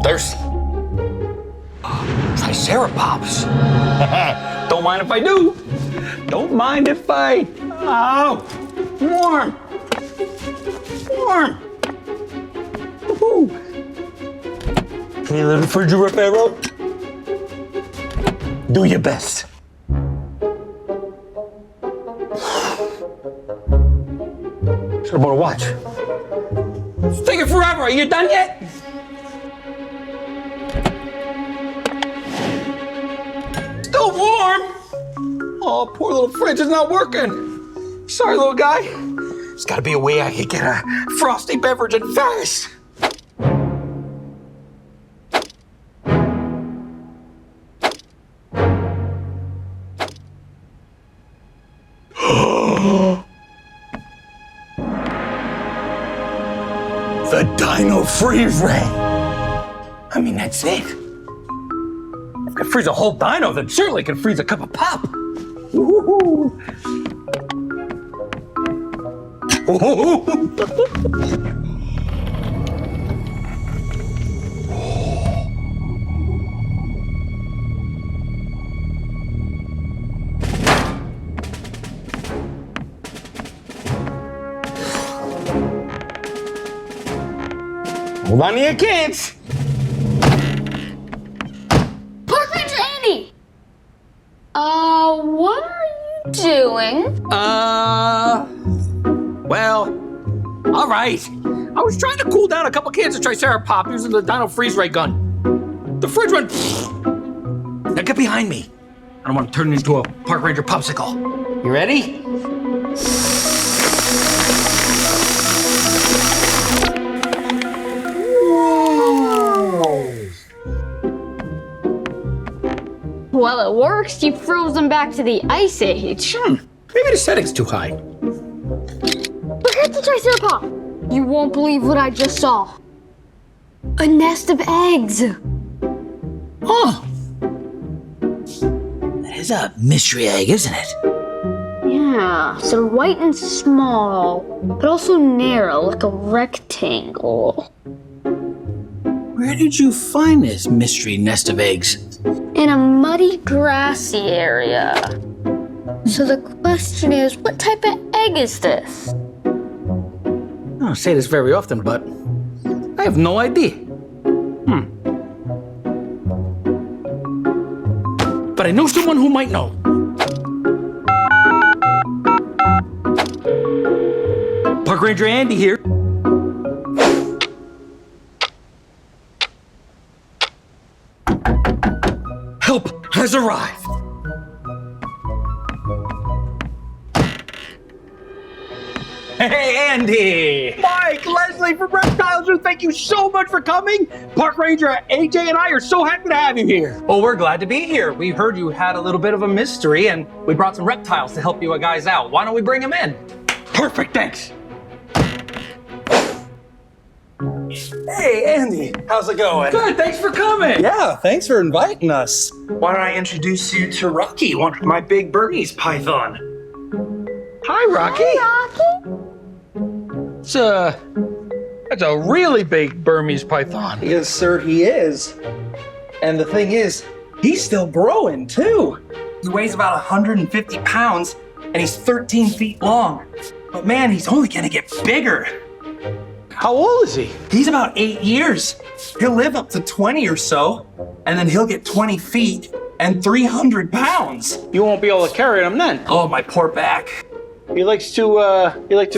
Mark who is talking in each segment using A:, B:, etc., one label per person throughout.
A: I'm thirsty. Triceratops. Don't mind if I do. Don't mind if I... Oh, warm. Warm. Woohoo. Hey, little refrigerator. Do your best. Should have bought a watch. It's taking forever. Are you done yet? Still warm. Oh, poor little fridge is not working. Sorry, little guy. There's got to be a way I can get a frosty beverage in fast. The Dino freeze ray. I mean, that's it. If I could freeze a whole dino, then certainly I could freeze a cup of pop. Woo-hoo-hoo. Hold on to your kids.
B: Park Ranger Andy! What are you doing?
A: Well, all right. I was trying to cool down a couple cans of Triceratops using the Dino freeze ray gun. The fridge went. Now get behind me. I don't want to turn it into a Park Ranger popsicle. You ready?
B: Well, it works. You froze them back to the Ice Age.
A: Maybe the setting's too high.
B: Look at the Triceratops! You won't believe what I just saw. A nest of eggs.
A: Oh. That is a mystery egg, isn't it?
B: Yeah, so white and small, but also narrow, like a rectangle.
A: Where did you find this mystery nest of eggs?
B: In a muddy, grassy area. So the question is, what type of egg is this?
A: I don't say this very often, but I have no idea. But I know someone who might know. Park Ranger Andy here. Help has arrived. Hey, Andy!
C: Mike, Leslie from Reptile Zoo, thank you so much for coming. Park Ranger AJ and I are so happy to have you here.
D: Well, we're glad to be here. We heard you had a little bit of a mystery, and we brought some reptiles to help you guys out. Why don't we bring them in?
A: Perfect, thanks.
C: Hey, Andy, how's it going?
D: Good, thanks for coming.
C: Yeah, thanks for inviting us. Why don't I introduce you to Rocky, one of my big Burmese Python.
A: Hi, Rocky.
B: Hey, Rocky.
A: That's a really big Burmese Python.
C: Yes, sir, he is. And the thing is, he's still growing, too. He weighs about 150 pounds, and he's 13 feet long. But man, he's only gonna get bigger.
A: How old is he?
C: He's about 8 years. He'll live up to 20 or so, and then he'll get 20 feet and 300 pounds.
A: You won't be able to carry him then.
C: Oh, my poor back.
A: He likes to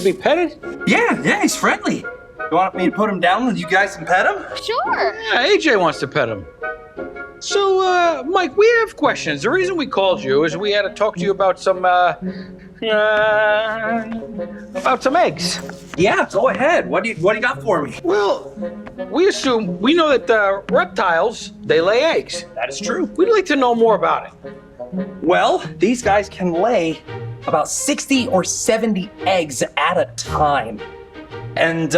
A: be petted?
C: Yeah, he's friendly. You want me to put him down with you guys and pet him?
B: Sure.
A: Yeah, AJ wants to pet him. So, Mike, we have questions. The reason we called you is we had to talk to you about some eggs.
C: Yeah, go ahead. What do you got for me?
A: Well, we know that reptiles, they lay eggs.
C: That is true.
A: We'd like to know more about it.
C: Well, these guys can lay about 60 or 70 eggs at a time. And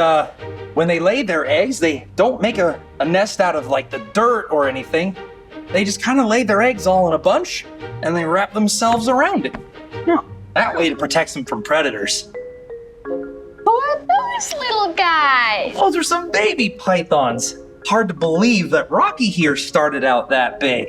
C: when they lay their eggs, they don't make a nest out of like the dirt or anything. They just kind of lay their eggs all in a bunch and they wrap themselves around it. That way it protects them from predators.
B: Who are those little guys?
C: Those are some baby pythons. Hard to believe that Rocky here started out that big.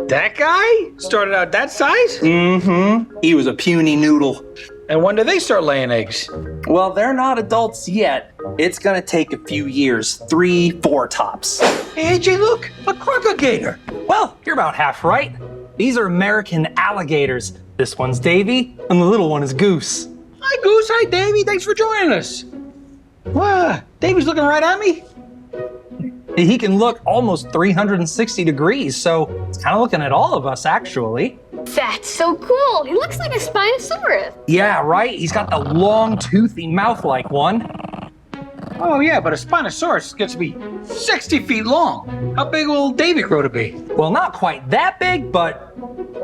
A: That guy started out that size?
C: Mm-hmm. He was a puny noodle.
A: And when do they start laying eggs?
C: Well, they're not adults yet. It's gonna take a few years, 3, 4 tops.
A: Hey, AJ, look, a crocodile.
D: Well, you're about half right. These are American alligators. This one's Davy, and the little one is Goose.
A: Hi, Goose. Hi, Davy. Thanks for joining us. Wow, Davy's looking right at me.
D: He can look almost 360 degrees, so it's kind of looking at all of us, actually.
B: That's so cool. He looks like a Spinosaurus.
D: Yeah, right? He's got the long, toothy mouth like one.
A: Oh, yeah, but a Spinosaurus gets to be 60 feet long. How big will Davy grow to be?
D: Well, not quite that big, but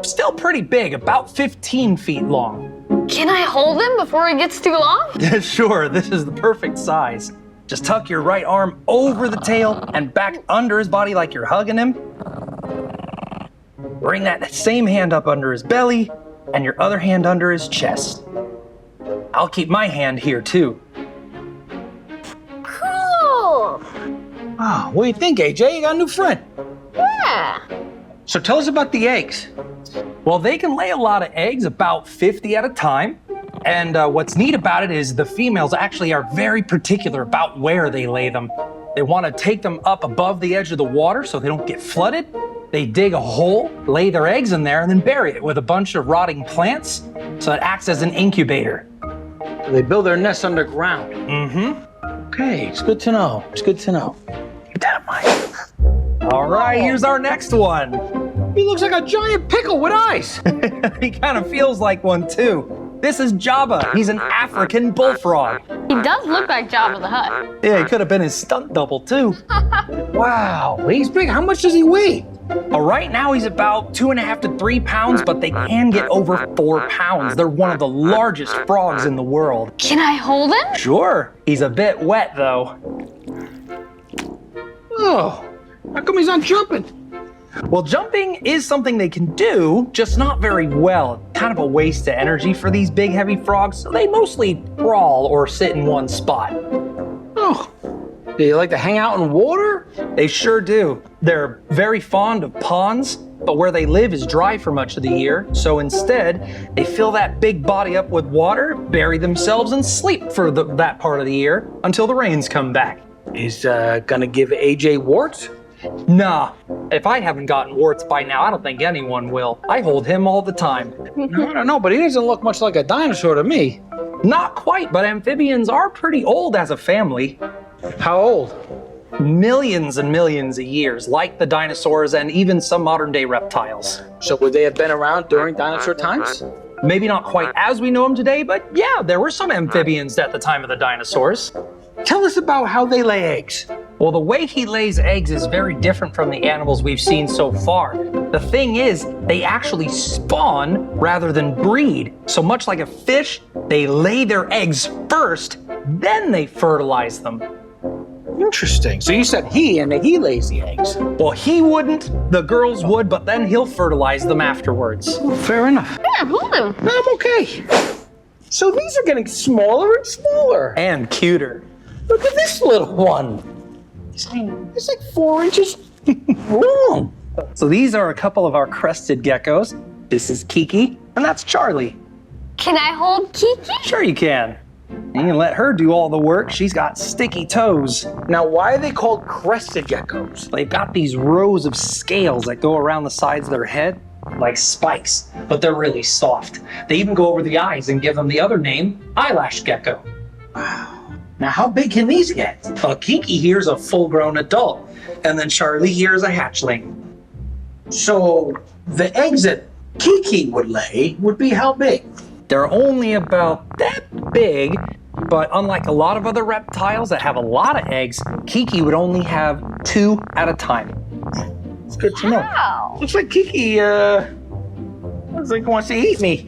D: still pretty big, about 15 feet long.
B: Can I hold him before he gets too long?
D: Sure, this is the perfect size. Just tuck your right arm over the tail and back under his body like you're hugging him. Bring that same hand up under his belly and your other hand under his chest. I'll keep my hand here too.
B: Cool.
A: Wow, what do you think, AJ? You got a new friend.
B: Yeah.
A: So tell us about the eggs.
D: Well, they can lay a lot of eggs, about 50 at a time. And what's neat about it is the females actually are very particular about where they lay them. They want to take them up above the edge of the water so they don't get flooded. They dig a hole, lay their eggs in there, and then bury it with a bunch of rotting plants so it acts as an incubator.
A: So they build their nests underground.
D: Mm-hmm.
A: Okay, it's good to know. It's good to know. Get that mic.
D: All right, here's our next one.
A: He looks like a giant pickle with eyes.
D: He kind of feels like one too. This is Jabba. He's an African bullfrog.
B: He does look like Jabba the Hutt.
D: Yeah, he could have been his stunt double too.
A: Wow, he's big. How much does he weigh?
D: Right now he's about 2.5 to 3 pounds, but they can get over 4 pounds. They're one of the largest frogs in the world.
B: Can I hold him?
D: Sure, he's a bit wet though.
A: Oh, how come he's not jumping?
D: Well, jumping is something they can do, just not very well. Kind of a waste of energy for these big, heavy frogs, so they mostly crawl or sit in one spot.
A: Oh, do you like to hang out in water?
D: They sure do. They're very fond of ponds, but where they live is dry for much of the year, so instead, they fill that big body up with water, bury themselves, and sleep for that part of the year until the rains come back.
A: He's gonna give AJ warts?
D: Nah, if I haven't gotten warts by now, I don't think anyone will. I hold him all the time.
A: No, I don't know, but he doesn't look much like a dinosaur to me.
D: Not quite, but amphibians are pretty old as a family.
A: How old?
D: Millions and millions of years, like the dinosaurs and even some modern day reptiles.
A: So would they have been around during dinosaur times?
D: Maybe not quite as we know them today, but yeah, there were some amphibians at the time of the dinosaurs.
A: Tell us about how they lay eggs.
D: Well, the way he lays eggs is very different from the animals we've seen so far. The thing is, they actually spawn rather than breed. So much like a fish, they lay their eggs first, then they fertilize them.
A: Interesting. So you said he lays the eggs.
D: Well, he wouldn't, the girls would, but then he'll fertilize them afterwards.
A: Well, fair enough.
B: Yeah, hold him.
A: No, I'm okay. So these are getting smaller and smaller.
D: And cuter.
A: Look at this little one. It's like 4 inches long.
D: So these are a couple of our crested geckos. This is Kiki, and that's Charlie.
B: Can I hold Kiki?
D: Sure you can. You can let her do all the work. She's got sticky toes.
A: Now, why are they called crested geckos?
D: They've got these rows of scales that go around the sides of their head, like spikes, but they're really soft. They even go over the eyes and give them the other name, eyelash gecko.
A: Wow. Now, how big can these get?
D: Kiki here's a full-grown adult, and then Charlie here is a hatchling.
A: So the eggs that Kiki would lay would be how big?
D: They're only about that big, but unlike a lot of other reptiles that have a lot of eggs, Kiki would only have 2 at a time.
A: It's good to know.
B: Wow.
A: Looks like Kiki, looks like he wants to eat me.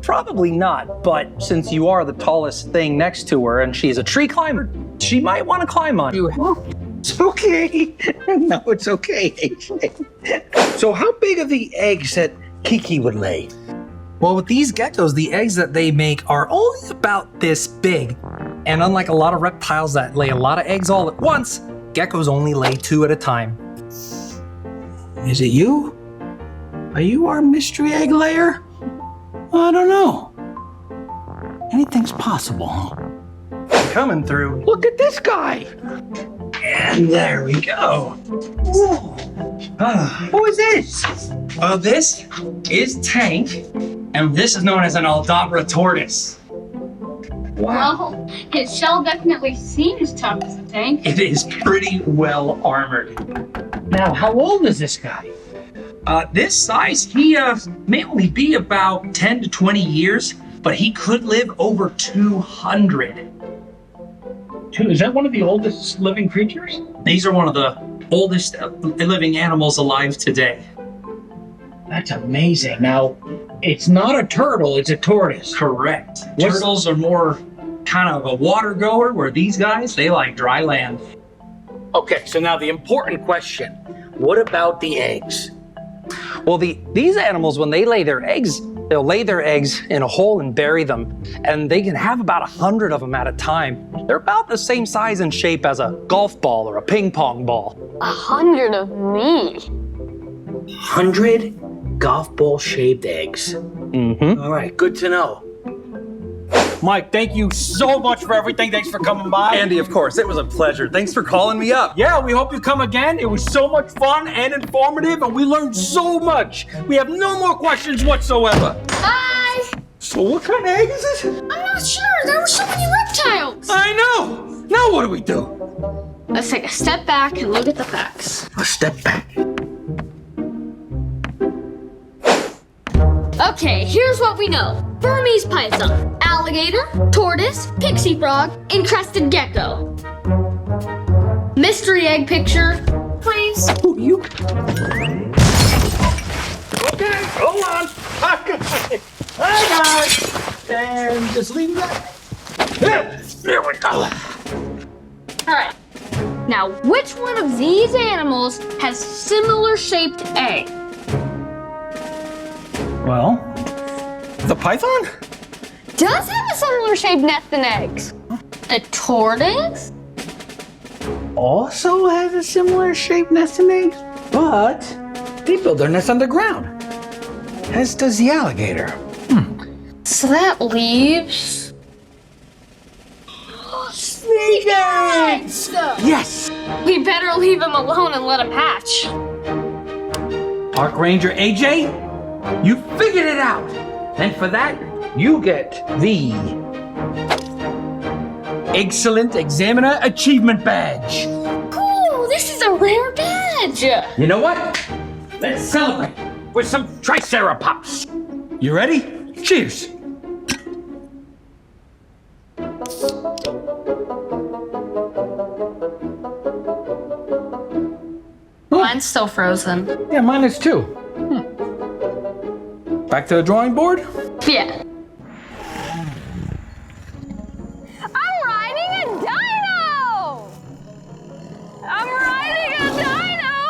D: Probably not, but since you are the tallest thing next to her and she's a tree climber, she might want to climb on you.
A: It's okay. No, it's okay. So how big are the eggs that Kiki would lay?
D: Well, with these geckos, the eggs that they make are only about this big. And unlike a lot of reptiles that lay a lot of eggs all at once, geckos only lay 2 at a time.
A: Is it you? Are you our mystery egg layer? I don't know. Anything's possible, huh?
D: Coming through.
A: Look at this guy.
C: And there we go.
A: Who is this?
C: This is Tank, and this is known as an Aldabra tortoise.
B: Well, his shell definitely seems tough as a tank.
C: It is pretty well armored.
A: Now, how old is this guy?
C: This size, he may only be about 10 to 20 years, but he could live over 200.
A: Is that one of the oldest living creatures?
C: These are one of the oldest living animals alive today.
A: That's amazing. Now, it's not a turtle, it's a tortoise.
C: Correct. Turtles are more kind of a water goer, where these guys, they like dry land.
A: Okay, so now the important question. What about the eggs?
D: Well, these animals, when they lay their eggs, they'll lay their eggs in a hole and bury them, and they can have about 100 of them at a time. They're about the same size and shape as a golf ball or a ping pong ball.
B: 100 of me.
A: 100 golf ball shaped eggs.
D: Mm-hmm.
A: All right, good to know. Mike, thank you so much for everything. Thanks for coming by.
D: Andy, of course, it was a pleasure. Thanks for calling me up.
A: Yeah, we hope you come again. It was so much fun and informative, and we learned so much. We have no more questions whatsoever.
B: Bye!
A: So what kind of egg is this?
B: I'm not sure. There were so many reptiles.
A: I know. Now what do we do?
B: Let's take a step back and look at the facts.
A: A step back.
B: Okay, here's what we know. Burmese Python, Alligator, Tortoise, Pixie Frog, and Crested Gecko. Mystery egg picture, please.
A: Who you? Okay, hold on. Hi, guys. And just leave that. There we go.
B: All right. Now, which one of these animals has similar shaped egg?
A: Well, the python?
B: Does have a similar shaped nest and eggs. A tortoise?
A: Also has a similar shaped nest and eggs, but they build their nest underground, as does the alligator.
B: So that leaves... snake eggs!
A: Yes!
B: We better leave him alone and let him hatch.
A: Park Ranger AJ, you figured it out. And for that, you get the Excellent Examiner Achievement Badge.
B: Cool, this is a rare badge.
A: You know what? Let's celebrate with some Triceratops. You ready? Cheers.
B: Mine's still frozen.
A: Yeah, mine is too. Back to the drawing board?
B: Yeah. I'm riding a dino! I'm riding a dino!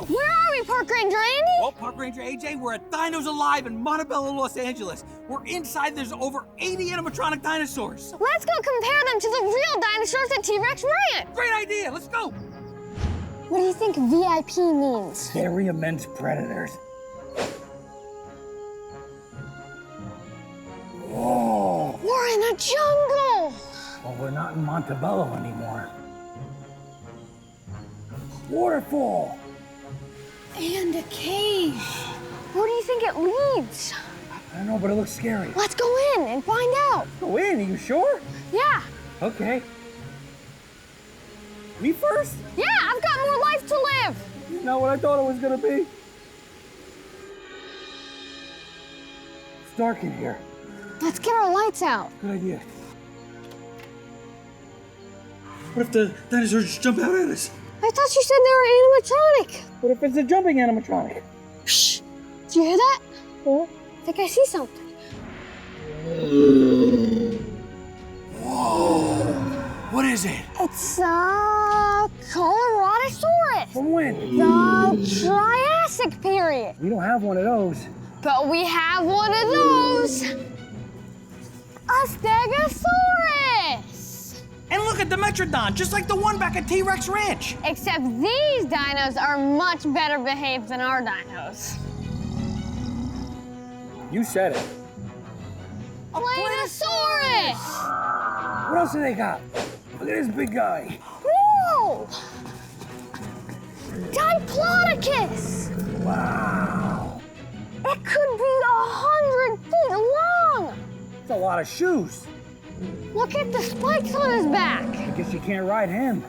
B: Where are we, Park Ranger Andy?
A: Well, Park Ranger AJ, we're at Dinos Alive in Montebello, Los Angeles. We're inside, there's over 80 animatronic dinosaurs.
B: Let's go compare them to the real dinosaurs at T-Rex Ranch.
A: Great idea, let's go.
B: What do you think VIP means?
A: Very immense predators. Whoa.
B: We're in a jungle.
A: Well, we're not in Montebello anymore. Waterfall.
B: And a cave. Where do you think it leads?
A: I don't know, but it looks scary.
B: Let's go in and find out.
A: Go in, are you sure?
B: Yeah.
A: Okay. Me first?
B: Yeah, I've got more life to live.
A: Not what I thought it was gonna be. It's dark in here.
B: Let's get our lights out.
A: Good idea. What if the dinosaurs just jump out at us?
B: I thought you said they were animatronic.
A: What if it's a jumping animatronic?
B: Shh. Did you hear that? I think I see something.
A: Whoa. What is it?
B: It's a Colorado-saurus.
A: From when?
B: The Triassic period.
A: We don't have one of those.
B: But we have one of those. A Stegosaurus.
A: And look at the Metrodon, just like the one back at T-Rex Ranch.
B: Except these dinos are much better behaved than our dinos.
E: You said it.
B: Planosaurus!
E: What else do they got? Look at this big guy.
B: Whoa! Diplodocus!
E: Wow.
B: It could be 100 feet long!
E: That's a lot of shoes.
B: Look at the spikes on his back.
E: I guess you can't ride him.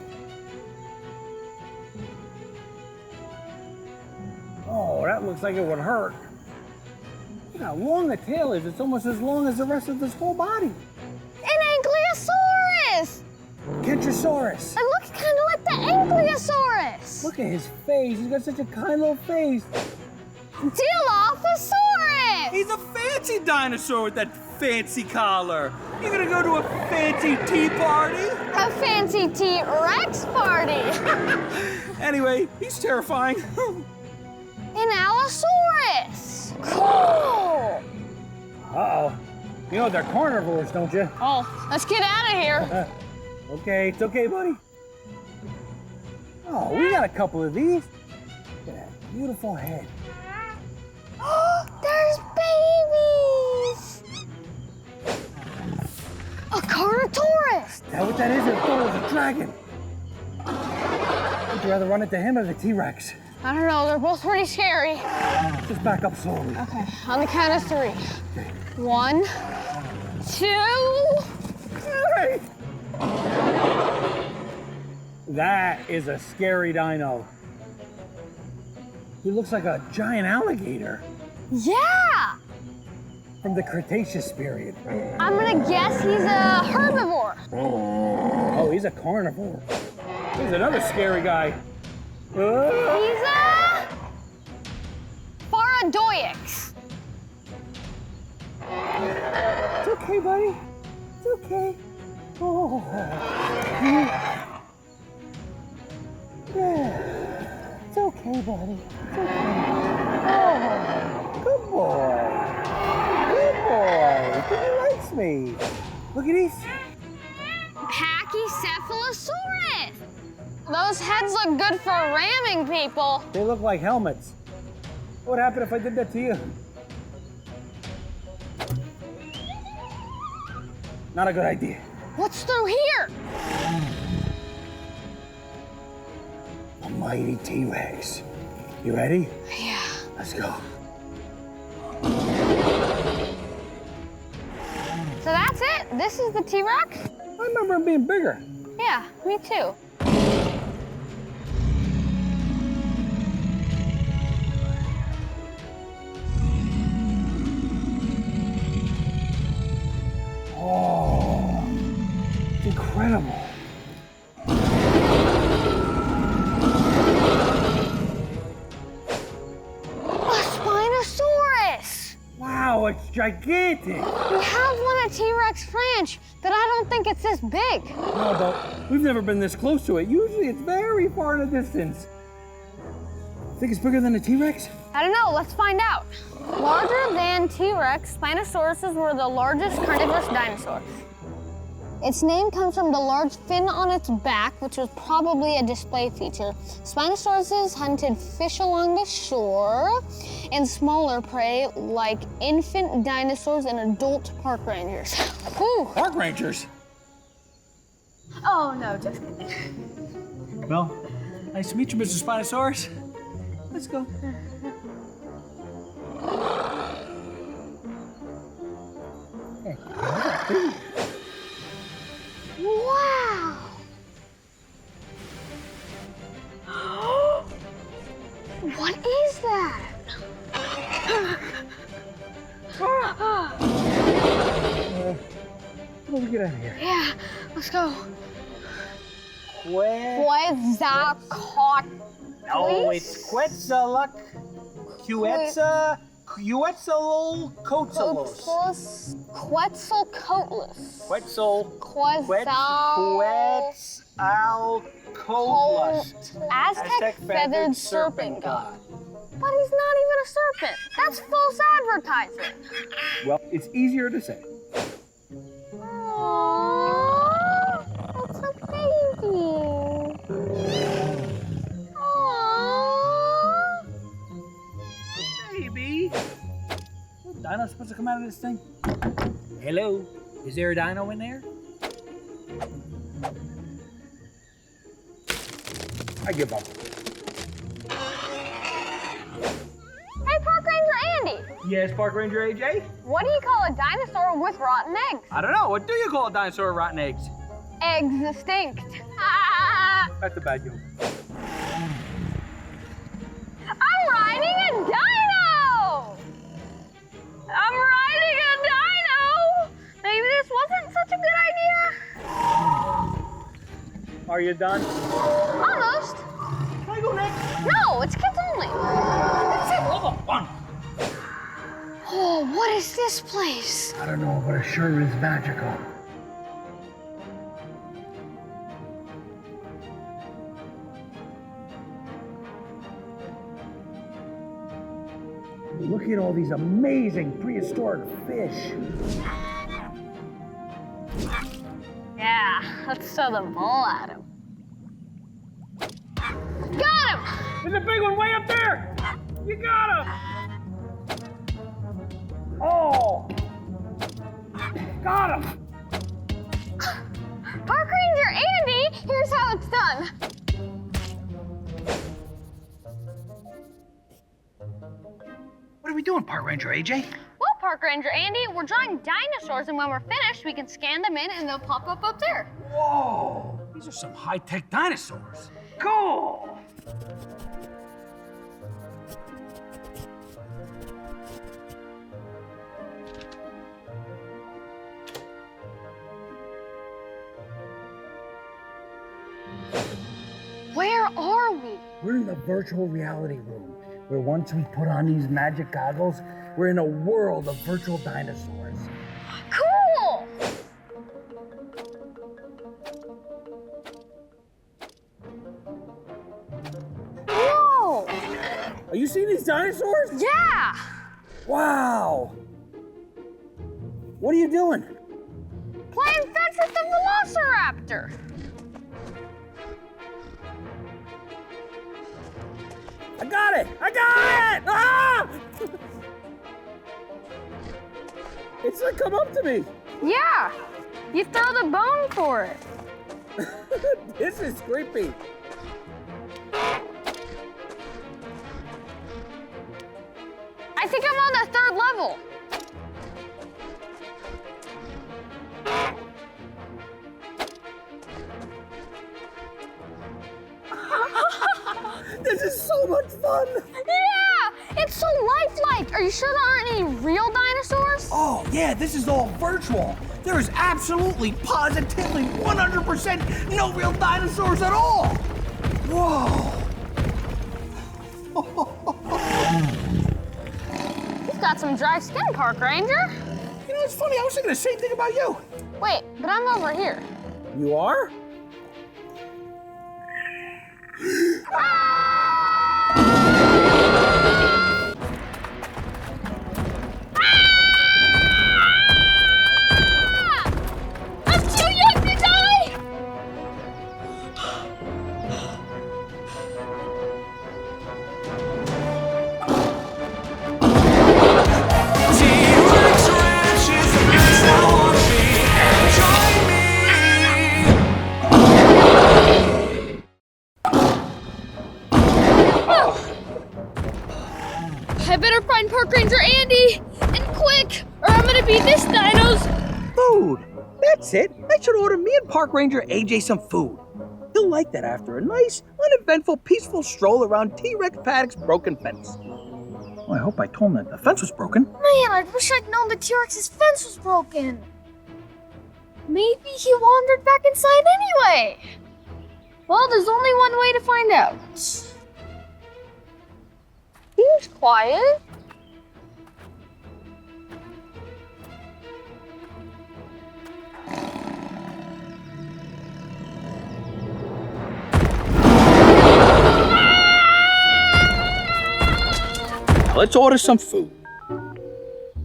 E: Oh, that looks like it would hurt. Look how long the tail is. It's almost as long as the rest of this whole body.
B: An Ankylosaurus!
E: Kentrosaurus.
B: It looks kind of like the Ankylosaurus.
E: Look at his face. He's got such a kind little face.
B: Dilophosaurus!
A: He's a fancy dinosaur with that fancy collar. You gonna go to a fancy tea party?
B: A fancy T-Rex party!
A: Anyway, he's terrifying.
B: An Allosaurus! Cool!
E: Uh-oh. You know they're carnivores, don't you?
B: Oh, let's get out of here.
E: Okay, it's okay, buddy. Oh, we got a couple of these. Look at that beautiful head.
B: There's babies! A Carnotaurus!
E: Is that what that is? I thought it was a dragon. Would you rather run into him or the T-Rex?
B: I don't know, they're both pretty scary.
E: Just back up slowly.
B: Okay, on the count of 3. 1, 2.
E: Hey! That is a scary dino. He looks like a giant alligator
B: Yeah!
E: from the Cretaceous period.
B: I'm gonna guess he's a herbivore.
E: Oh, he's a carnivore. Here's another scary guy.
B: He's a Paradoix.
E: It's okay, buddy. It's okay. Oh. Yeah. It's okay, buddy. It's okay. Oh, good boy. Good boy. He likes me. Look at these.
B: Pachycephalosaurus. Those heads look good for ramming people.
E: They look like helmets. What would happen if I did that to you? Not a good idea.
B: What's through here?
E: A mighty T-Rex. You ready?
B: Yeah.
E: Let's go.
B: So that's it? This is the T-Rex?
E: I remember him being bigger.
B: Yeah, me too.
E: Oh, it's incredible.
B: A Spinosaurus!
E: Wow, it's gigantic.
B: We have one at T-Rex Ranch, but I don't think it's this big.
E: No, but we've never been this close to it. Usually it's very far in the distance. Think it's bigger than a T-Rex?
B: I don't know, let's find out. Larger than T-Rex, Spinosauruses were the largest carnivorous dinosaurs. Its name comes from the large fin on its back, which was probably a display feature. Spinosauruses hunted fish along the shore and smaller prey like infant dinosaurs and adult park rangers. Whew.
A: Park rangers.
B: Oh, no, just kidding.
A: Well, nice to meet you, Mr. Spinosaurus. Let's go.
B: Wow! What is that?
E: Let's get out of here.
B: Yeah, let's go.
E: Quetzalcoatl. No, it's Quetzalcoatlus.
B: Quetzalcoatlus.
E: Quetzalcoatlus.
B: Aztec feathered serpent god. But he's not even a serpent. That's false advertising.
E: Well, it's easier to say.
B: Aww, that's a baby. Aww.
E: Baby. Is Dino supposed to come out of this thing? Hello? Is there a dino in there? I give up.
B: Hey, Park Ranger Andy,
E: Yes, Park Ranger AJ?
B: what do you call a dinosaur with rotten eggs?
E: I don't know. What do you call a dinosaur with rotten eggs?
B: Eggs extinct.
E: That's a bad joke.
B: I'm riding a dino! I'm riding a dino! Maybe this wasn't such a good idea.
E: Are you done?
B: Almost.
E: Can I go next?
B: No, it's kids only.
E: Level 1.
B: Oh, what is this place?
E: I don't know, but it sure is magical. Look at all these amazing prehistoric fish.
B: Yeah, let's throw the ball at him. Got him!
E: There's a big one way up there! You got him! Oh! Got him!
B: Park Ranger Andy, here's how it's done.
E: What are we doing, Park Ranger AJ?
B: Well, Park Ranger Andy, we're drawing dinosaurs, and when we're finished, we can scan them in and they'll pop up there.
E: Whoa!
A: These are some high-tech dinosaurs.
E: Cool!
B: Where are we?
E: We're in the virtual reality room, where once we put on these magic goggles, we're in a world of virtual dinosaurs.
B: Cool! Whoa!
E: Are you seeing these dinosaurs?
B: Yeah!
E: Wow! What are you doing?
B: Playing fetch with the Velociraptor.
E: I got it! I got it! Ah! It's like come up to me.
B: Yeah, you throw the bone for it.
E: This is creepy.
B: I think I'm on the 3rd level.
E: This is so much fun.
B: Yeah, it's so lifelike. Are you sure there aren't any real dinosaurs?
E: Oh, yeah, this is all virtual. There is absolutely, positively, 100% no real dinosaurs at all. Whoa.
B: You've got some dry skin, Park Ranger.
E: You know, it's funny, I was thinking the same thing about you.
B: Wait, but I'm over here.
E: You are?
B: I'm too young to die!
F: Trexranch is the place I wanna be. Join
B: I better find Park Ranger Andy, and quick, or I'm gonna be this dino's.
E: Food. That's it. I should order me and Park Ranger AJ some food. He'll like that after a nice, uneventful, peaceful stroll around T-Rex paddock's broken fence. Well, I hope I told him that the fence was broken.
B: Man, I wish I'd known the T-Rex's fence was broken. Maybe he wandered back inside anyway. Well, there's only one way to find out. Seems quiet.
E: let's order some food.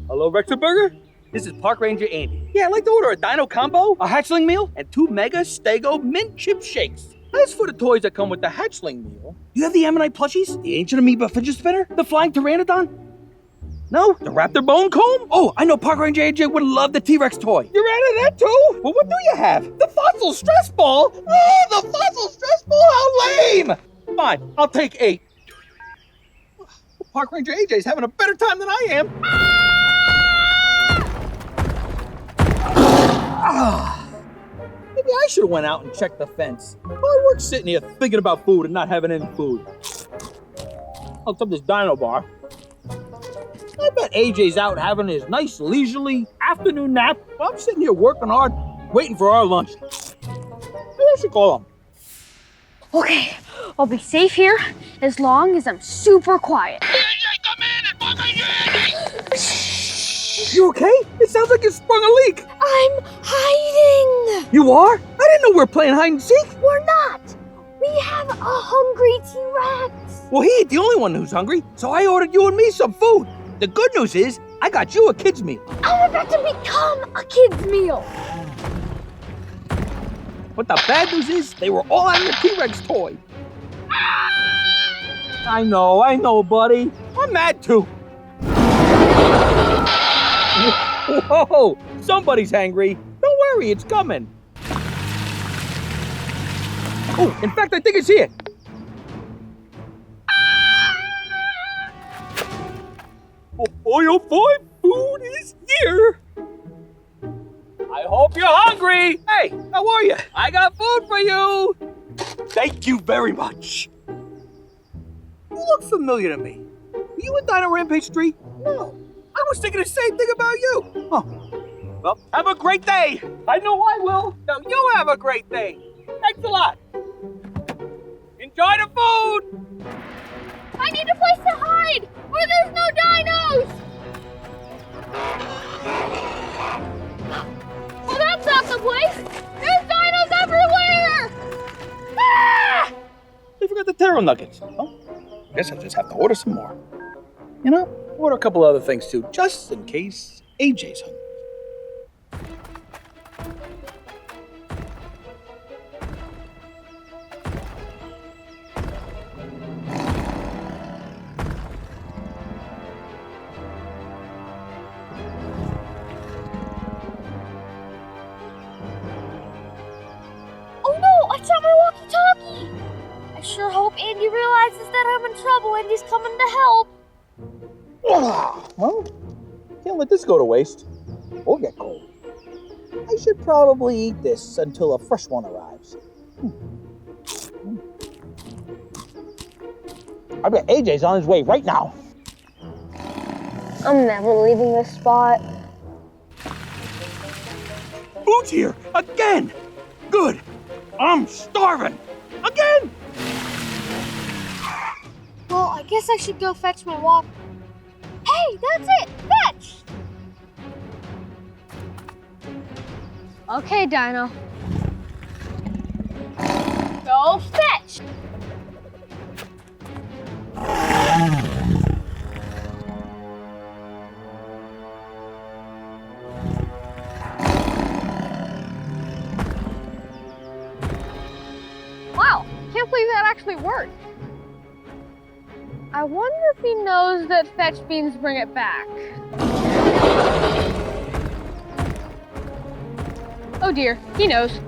E: Hello, Rector Burger? This is Park Ranger Andy. Yeah, I'd like to order a Dino combo, a hatchling meal, and 2 Mega Stego mint chip shakes. As for the toys that come with the hatchling meal, you have the Ammonite plushies, the ancient amoeba fidget spinner, the flying pteranodon? No? The raptor bone comb? Oh, I know Park Ranger AJ would love the T-Rex toy. You're out of that too? Well, what do you have? The fossil stress ball? Oh, the fossil stress ball? How lame! Fine, I'll take 8. Park Ranger AJ's having a better time than I am. Maybe I should have went out and checked the fence. Well, I work sitting here thinking about food and not having any food. I'll take this Dino bar. I bet AJ's out having his nice leisurely afternoon nap while I'm sitting here working hard, waiting for our lunch. Maybe I should call him.
B: Okay, I'll be safe here as long as I'm super quiet.
E: You okay? It sounds like you sprung a leak.
B: I'm hiding!
E: You are? I didn't know we were playing hide and seek.
B: We're not! We have a hungry T-Rex!
E: Well, he ain't the only one who's hungry, so I ordered you and me some food. The good news is, I got you a kid's meal.
B: I'm about to become a kid's meal!
E: But the bad news is, they were all on your T-Rex toy. I know, buddy. I'm mad too. Whoa, somebody's angry. Don't worry, it's coming. Oh, in fact, I think it's here. Oh, boy, food is here. I hope you're hungry. Hey, how are you? I got food for you. Thank you very much. You look familiar to me. Were you in Dino Rampage 3? No. I was thinking the same thing about you. Huh. Well, have a great day. I know I will. Now you have a great day. Thanks a lot. Enjoy the food.
B: I need a place to hide where there's no dinos! Well, that's not the place! There's dinos everywhere! Ah!
E: They forgot the taro nuggets. Well, guess I'll just have to order some more. You know, order a couple other things too, just in case AJ's hungry.
B: Oh no, I dropped my walkie-talkie! I sure hope Andy realizes that I'm in trouble and he's coming to help.
E: Well, can't let this go to waste or get cold. I should probably eat this until a fresh one arrives. I bet AJ's on his way right now.
B: I'm never leaving this spot.
E: Food's here again. Good. I'm starving again.
B: Well, I guess I should go fetch my walk. Hey, that's it! Fetch! Okay, Dino. Go fetch! Wow, can't believe that actually worked. I wonder if he knows that fetch beans bring it back. Oh dear, he knows.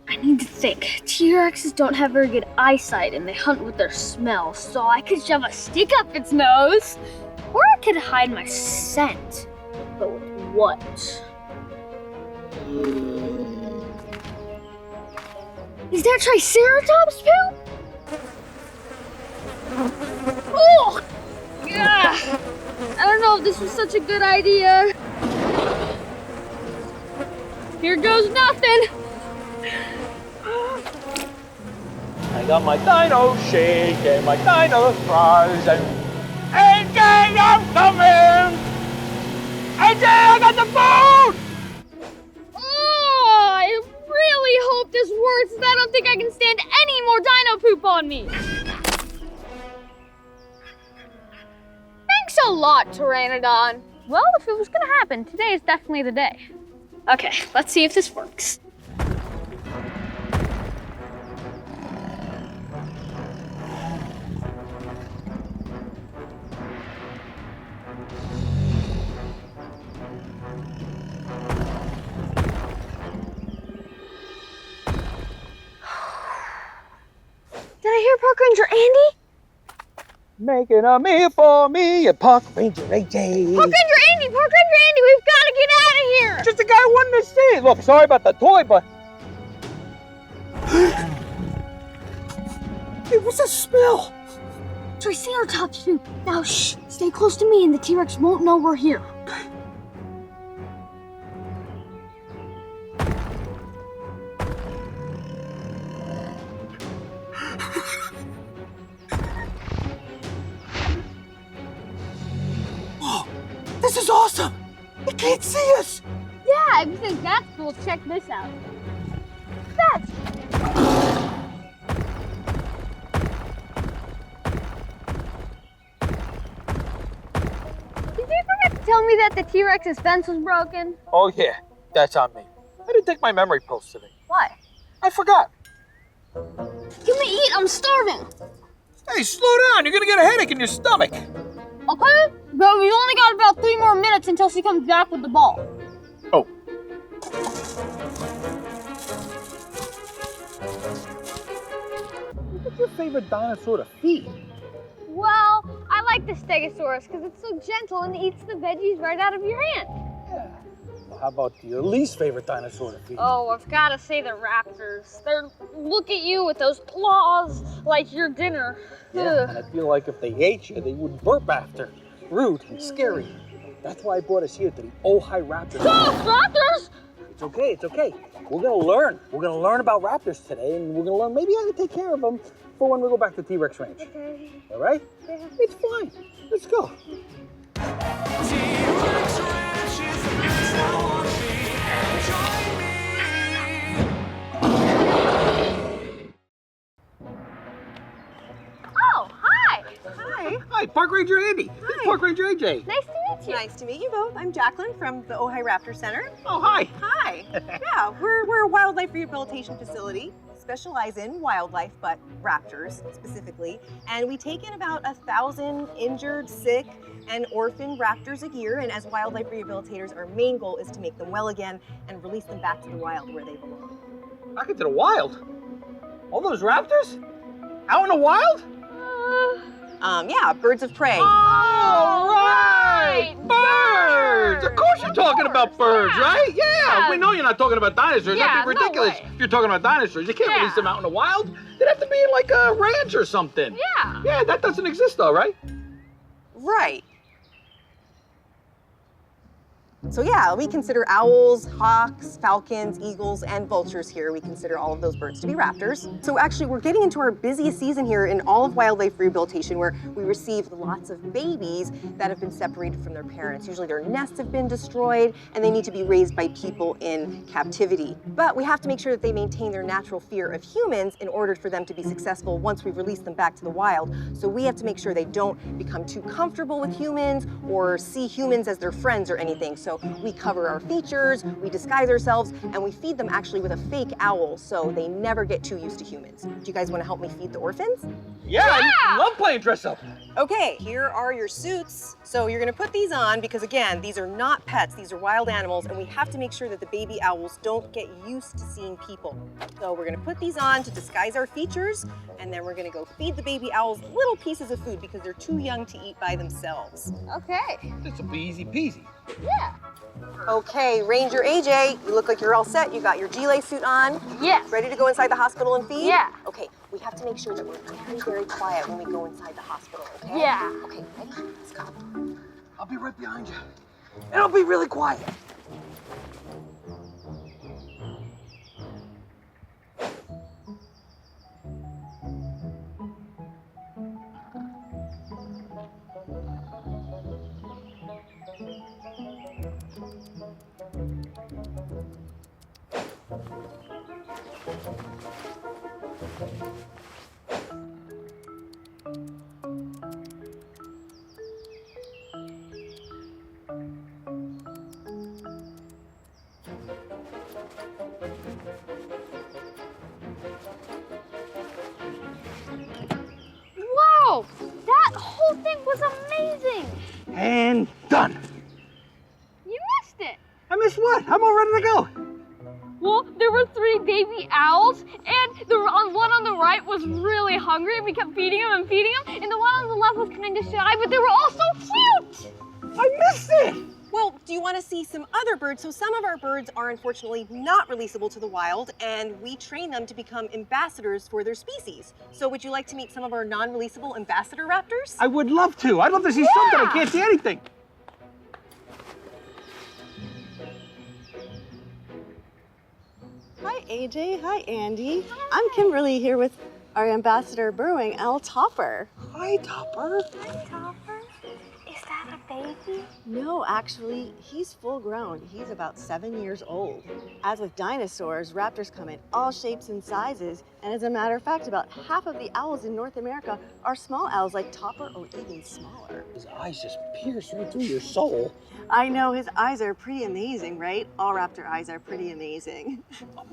B: I need to think. T-Rexes don't have very good eyesight and they hunt with their smell, so I could shove a stick up its nose. Or I could hide my scent. But with what? Is that Triceratops poop? Oh! Yeah. I don't know if this was such a good idea. Here goes nothing.
E: I got my dino shake and my dino fries and AJ, I'm coming! AJ, I got the food!
B: Oh, I really hope this works. I don't think I can stand any more dino poop on me. Thanks a lot, Pteranodon. Well, if it was gonna happen, today is definitely the day. Okay, let's see if this works. Did I hear Park Ranger Andy?
E: Making a meal for me at Park Ranger AJ.
B: Park Ranger Andy, we've got to get out of here!
E: Just a guy wanting to see. Look, sorry about the toy, but... It was a spill.
B: Triceratops soup. Now shh, stay close to me and the T-Rex won't know we're here.
E: This is awesome. He can't see us.
B: Yeah, if you think that's cool, check this out. That's... Did you forget to tell me that the T-Rex's fence was broken?
E: Oh, yeah. That's on me. I didn't take my memory pills today.
B: Why?
E: I forgot.
B: Give me eat, I'm starving.
E: Hey, slow down. You're going to get a headache in your stomach.
B: Okay, but we only got about 3 more minutes until she comes back with the ball.
E: Oh. What's your favorite dinosaur to feed?
B: Well, I like the Stegosaurus because it's so gentle and eats the veggies right out of your hand.
E: Yeah. Well, how about your least favorite dinosaur to feed?
B: Oh, I've got to say the Raptors. They're look at you with those claws like your dinner.
E: Yeah, and I feel like if they ate you, they would burp after. Rude and scary. That's why I brought us here to the Ojai Raptor.
B: Oh, Raptors!
E: It's okay, it's okay. We're gonna learn. We're gonna learn about raptors today, and we're gonna learn maybe how to take care of them for when we go back to T-Rex Ranch.
B: Okay.
E: All right?
B: Yeah.
E: It's fine. Let's go.
F: T-Rex Ranch is a place I wanna be. Join me.
B: Oh, hi!
G: Hi.
E: Hi, Park Ranger Andy. This is Park Ranger AJ.
B: Nice to meet you.
G: Nice to meet you both. I'm Jacqueline from the Ojai Raptor Center.
E: Oh, hi.
G: Hi. Yeah, we're a wildlife rehabilitation facility. Specialize in wildlife, but raptors specifically. And we take in about 1,000 injured, sick, and orphan raptors a year. And as wildlife rehabilitators, our main goal is to make them well again and release them back to the wild where they belong.
E: Back into the wild? All those raptors? Out in the wild?
G: Yeah, birds of prey.
E: All right! Birds! Of course you're talking about birds, right? Yeah! We know you're not talking about dinosaurs.
B: Yeah,
E: That'd be ridiculous
B: no way.
E: if you're talking about dinosaurs. You can't
B: Yeah.
E: release them out in the wild. They'd have to be in like a ranch or something.
B: Yeah.
E: Yeah, that doesn't exist though, right?
G: Right. So yeah, we consider owls, hawks, falcons, eagles, and vultures here. We consider all of those birds to be raptors. So actually, we're getting into our busiest season here in all of wildlife rehabilitation, where we receive lots of babies that have been separated from their parents. Usually their nests have been destroyed, and they need to be raised by people in captivity. But we have to make sure that they maintain their natural fear of humans in order for them to be successful once we release them back to the wild. So we have to make sure they don't become too comfortable with humans or see humans as their friends or anything. So we cover our features, we disguise ourselves, and we feed them actually with a fake owl so they never get too used to humans. Do you guys want to help me feed the orphans?
E: Yeah, I love playing dress up.
G: Okay, here are your suits. So you're gonna put these on because again, these are not pets, these are wild animals, and we have to make sure that the baby owls don't get used to seeing people. So we're gonna put these on to disguise our features, and then we're gonna go feed the baby owls little pieces of food because they're too young to eat by themselves.
B: Okay.
E: This will be easy peasy.
B: Yeah.
G: Okay, Ranger AJ, you look like you're all set. You got your G-lay suit on.
B: Yes.
G: Ready to go inside the hospital and feed?
B: Yeah.
G: Okay, we have to make sure that we're very, very quiet when we go inside the hospital, okay?
B: Yeah.
G: Okay, ready? Let's go.
E: I'll be right behind you. And I'll be really quiet.
B: thing.
E: And done.
B: You missed it.
E: I missed what? I'm all ready to go.
B: Well, there were 3 baby owls, and the one on the right was really hungry, and we kept feeding him and feeding him, and the one on the left was kind of shy, but they were all so cute.
E: I missed it.
G: Well, do you want to see some other birds? So some of our birds are unfortunately not releasable to the wild, and we train them to become ambassadors for their species. So would you like to meet some of our non-releasable ambassador raptors?
E: I would love to. I'd love to see something. I can't see anything.
H: Hi, AJ. Hi, Andy. I'm Kimberly here with our ambassador burrowing owl, Topper.
E: Hi, Topper.
B: Hi, Topper. Is that a baby?
H: No, actually, he's full grown. He's about 7 years old. As with dinosaurs, raptors come in all shapes and sizes. And as a matter of fact, about half of the owls in North America are small owls like Topper or even smaller.
E: His eyes just pierce right through your soul.
H: I know, his eyes are pretty amazing, right? All raptor eyes are pretty amazing.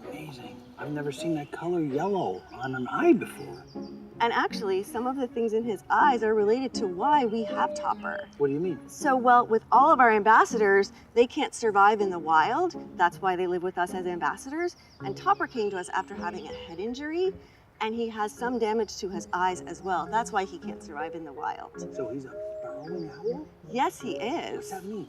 E: Amazing. I've never seen that color yellow on an eye before.
H: And actually, some of the things in his eyes are related to why we have Topper.
E: What do you mean?
H: So, well, with all of our ambassadors, they can't survive in the wild. That's why they live with us as ambassadors. And Topper came to us after having a head injury, and he has some damage to his eyes as well. That's why he can't survive in the wild.
E: So he's a burrowing owl?
H: Yes, he
E: What's
H: is.
E: that mean?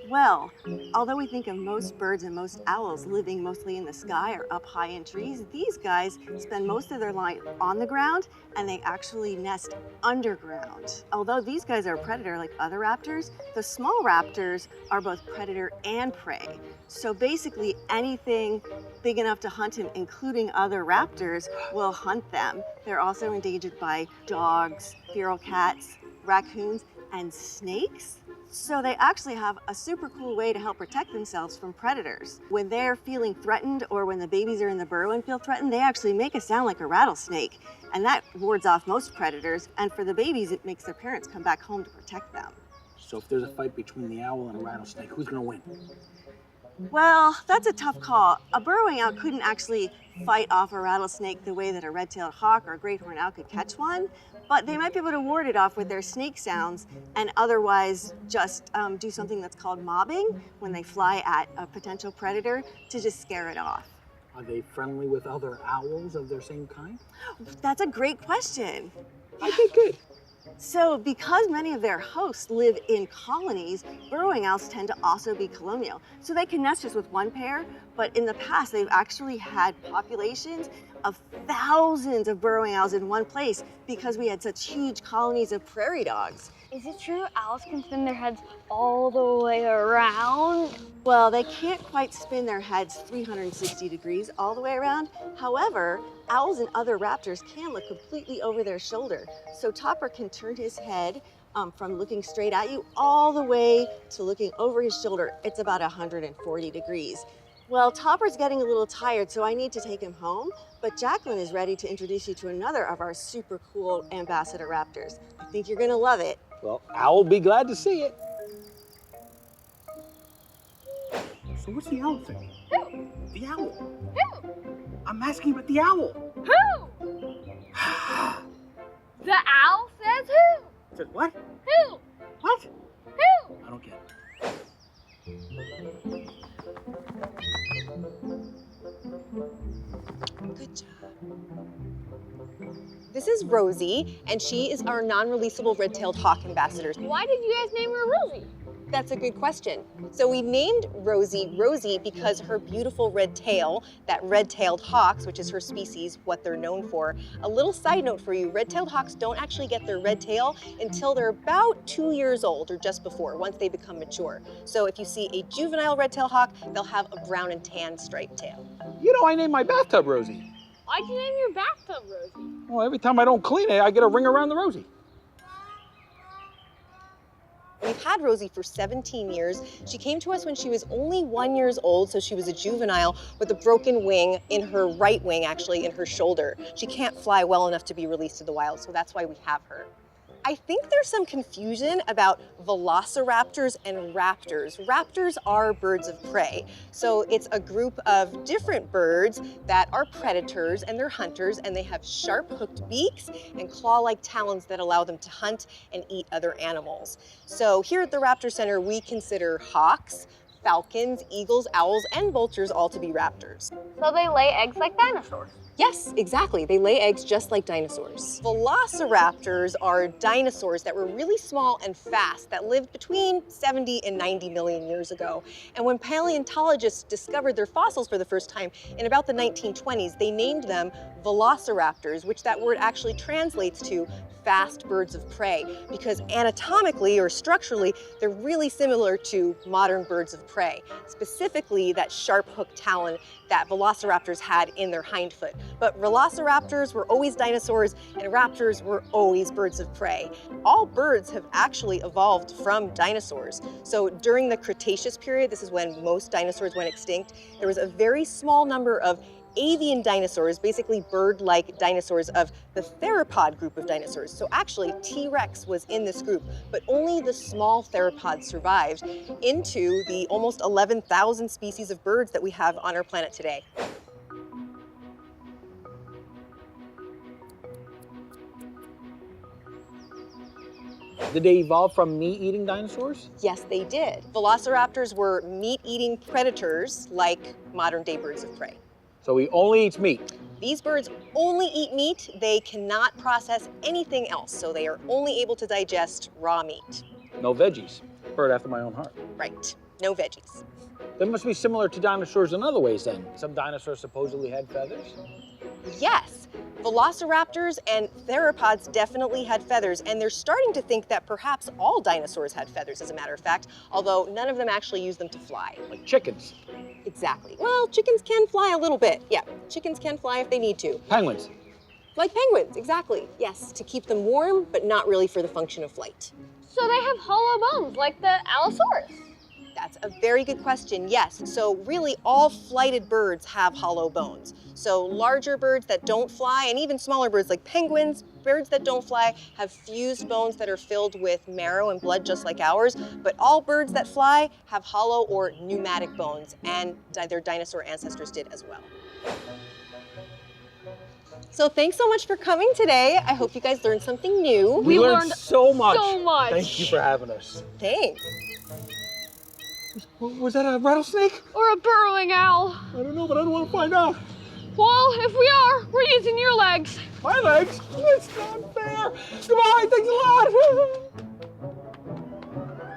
H: Well, although we think of most birds and most owls living mostly in the sky or up high in trees, these guys spend most of their life on the ground, and they actually nest underground. Although these guys are a predator like other raptors, the small raptors are both predator and prey. So basically anything big enough to hunt him, including other raptors, will hunt them. They're also endangered by dogs, feral cats, raccoons, and snakes. So they actually have a super cool way to help protect themselves from predators. When they're feeling threatened or when the babies are in the burrow and feel threatened, they actually make a sound like a rattlesnake. And that wards off most predators. And for the babies, it makes their parents come back home to protect them.
E: So if there's a fight between the owl and a rattlesnake, who's gonna win?
H: Well, that's a tough call. A burrowing owl couldn't actually fight off a rattlesnake the way that a red-tailed hawk or a great horned owl could catch one, but they might be able to ward it off with their snake sounds and otherwise just do something that's called mobbing when they fly at a potential predator to just scare it off.
E: Are they friendly with other owls of their same kind?
H: That's a great question.
E: Okay, good.
H: So because many of their hosts live in colonies, burrowing owls tend to also be colonial. So they can nest just with one pair, but in the past they've actually had populations of thousands of burrowing owls in one place because we had such huge colonies of prairie dogs.
B: Is it true owls can spin their heads all the way around?
H: Well, they can't quite spin their heads 360 degrees all the way around. However, owls and other raptors can look completely over their shoulder. So Topper can turn his head from looking straight at you all the way to looking over his shoulder. It's about 140 degrees. Well, Topper's getting a little tired, so I need to take him home, but Jacqueline is ready to introduce you to another of our super cool ambassador raptors. I think you're gonna love it.
E: Well, I'll be glad to see it. So what's the owl thing?
B: Who?
E: The owl.
B: Who?
E: I'm asking about the owl.
B: Who? The owl says who?
E: Said what?
B: Who?
E: What?
B: Who?
E: I don't get it.
G: Good job. This is Rosie, and she is our non-releasable red-tailed hawk ambassador.
B: Why did you guys name her Rosie?
G: That's a good question. So we named Rosie because her beautiful red tail, that red-tailed hawks, which is her species, what they're known for. A little side note for you, red-tailed hawks don't actually get their red tail until they're about 2 years old or just before, once they become mature. So if you see a juvenile red-tailed hawk, they'll have a brown and tan striped tail.
E: You know, I named my bathtub Rosie.
B: Why'd you name your bathtub Rosie?
E: Well, every time I don't clean it, I get a ring around the Rosie.
G: We've had Rosie for 17 years. She came to us when she was only 1 year old, so she was a juvenile with a broken wing in her right wing, actually, in her shoulder. She can't fly well enough to be released to the wild, so that's why we have her. I think there's some confusion about velociraptors and raptors. Raptors are birds of prey. So it's a group of different birds that are predators and they're hunters, and they have sharp hooked beaks and claw-like talons that allow them to hunt and eat other animals. So here at the Raptor Center, we consider hawks, falcons, eagles, owls, and vultures all to be raptors.
B: So they lay eggs like dinosaurs.
G: Yes, exactly. They lay eggs just like dinosaurs. Velociraptors are dinosaurs that were really small and fast that lived between 70 and 90 million years ago. And when paleontologists discovered their fossils for the first time in about the 1920s, they named them velociraptors, which that word actually translates to fast birds of prey, because anatomically or structurally, they're really similar to modern birds of prey, specifically that sharp hooked talon that velociraptors had in their hind foot. But velociraptors were always dinosaurs and raptors were always birds of prey. All birds have actually evolved from dinosaurs. So during the Cretaceous period, this is when most dinosaurs went extinct, there was a very small number of avian dinosaurs, basically bird-like dinosaurs of the theropod group of dinosaurs. So actually, T-Rex was in this group, but only the small theropods survived into the almost 11,000 species of birds that we have on our planet today.
E: Did they evolve from meat-eating dinosaurs?
G: Yes, they did. Velociraptors were meat-eating predators like modern-day birds of prey.
E: So he only eats meat.
G: These birds only eat meat. They cannot process anything else, so they are only able to digest raw meat.
E: No veggies. Bird after my own heart.
G: Right, no veggies.
E: They must be similar to dinosaurs in other ways then. Some dinosaurs supposedly had feathers.
G: Yes, velociraptors and theropods definitely had feathers, and they're starting to think that perhaps all dinosaurs had feathers, as a matter of fact, although none of them actually use them to fly.
E: Like chickens.
G: Exactly. Well, chickens can fly a little bit. Yeah, chickens can fly if they need to.
E: Penguins.
G: Like penguins, exactly. Yes, to keep them warm, but not really for the function of flight.
B: So they have hollow bones like the Allosaurus.
G: That's a very good question, yes. So really all flighted birds have hollow bones. So larger birds that don't fly, and even smaller birds like penguins, birds that don't fly, have fused bones that are filled with marrow and blood just like ours. But all birds that fly have hollow or pneumatic bones, and their dinosaur ancestors did as well. So thanks so much for coming today. I hope you guys learned something new.
E: We learned so much.
B: so much.
E: Thank you for having us.
G: Thanks.
E: Was that a rattlesnake?
B: Or a burrowing owl.
E: I don't know, but I don't want to find out.
B: Well, if we are, we're using your legs.
E: My legs? It's not fair. Goodbye, thanks a lot.